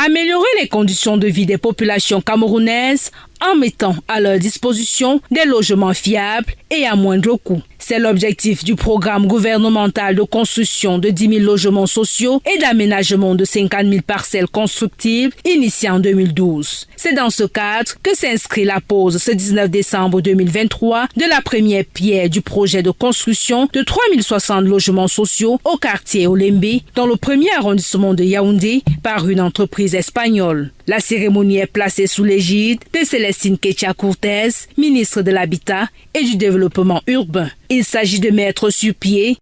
Améliorer les conditions de vie des populations camerounaises en mettant à leur disposition des logements fiables et à moindre coût. C'est l'objectif du programme gouvernemental de construction de 10 000 logements sociaux et d'aménagement de 50 000 parcelles constructibles initié en 2012. C'est dans ce cadre que s'inscrit la pose ce 19 décembre 2023 de la première pierre du projet de construction de 3060 logements sociaux au quartier Olembe, dans le premier arrondissement de Yaoundé, par une entreprise espagnole. La cérémonie est placée sous l'égide de Célestine Kétia-Cortez, ministre de l'Habitat et du Développement urbain. Il s'agit de mettre sur pied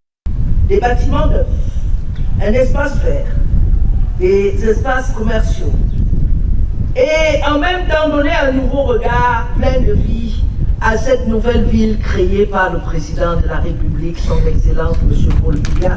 des bâtiments neufs, un espace vert, des espaces commerciaux et en même temps donner un nouveau regard plein de vie à cette nouvelle ville créée par le président de la République, son Excellence M. Paul Biya.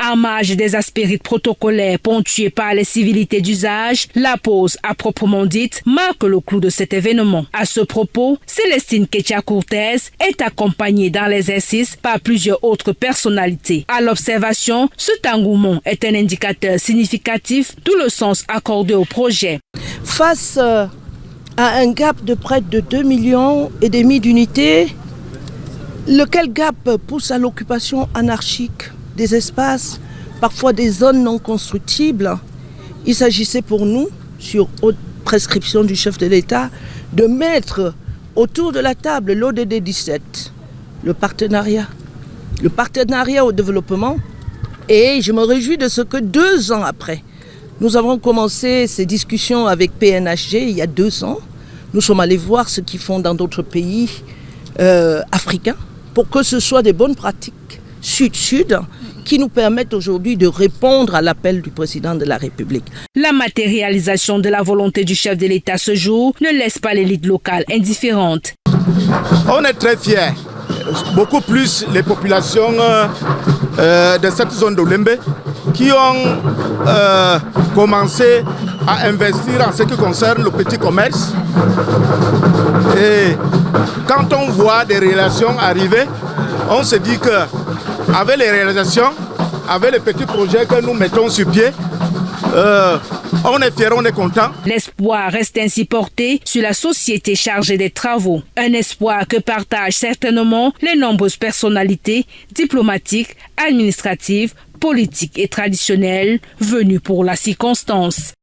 En marge des aspérités protocolaires ponctuées par les civilités d'usage, la pause à proprement dite marque le clou de cet événement. À ce propos, Célestine Kétia-Cortez est accompagnée dans l'exercice par plusieurs autres personnalités. À l'observation, cet engouement est un indicateur significatif, d'où le sens accordé au projet. Face à un gap de près de 2,5 millions d'unités, lequel gap pousse à l'occupation anarchique des espaces, parfois des zones non constructibles. Il s'agissait pour nous, sur haute prescription du chef de l'État, de mettre autour de la table l'ODD 17, le partenariat au développement. Et je me réjouis de ce que 2 ans après, nous avons commencé ces discussions avec PNHG il y a 2 ans. Nous sommes allés voir ce qu'ils font dans d'autres pays africains pour que ce soit des bonnes pratiques sud-sud qui nous permettent aujourd'hui de répondre à l'appel du président de la République. La matérialisation de la volonté du chef de l'État ce jour ne laisse pas l'élite locale indifférente. On est très fiers, beaucoup plus les populations de cette zone d'Olembe qui ont commencé à investir en ce qui concerne le petit commerce. Et quand on voit des réalisations arriver, on se dit que avec les réalisations, avec les petits projets que nous mettons sur pied, on est fiers, on est contents. L'espoir reste ainsi porté sur la société chargée des travaux. Un espoir que partagent certainement les nombreuses personnalités diplomatiques, administratives, politiques et traditionnelles venues pour la circonstance.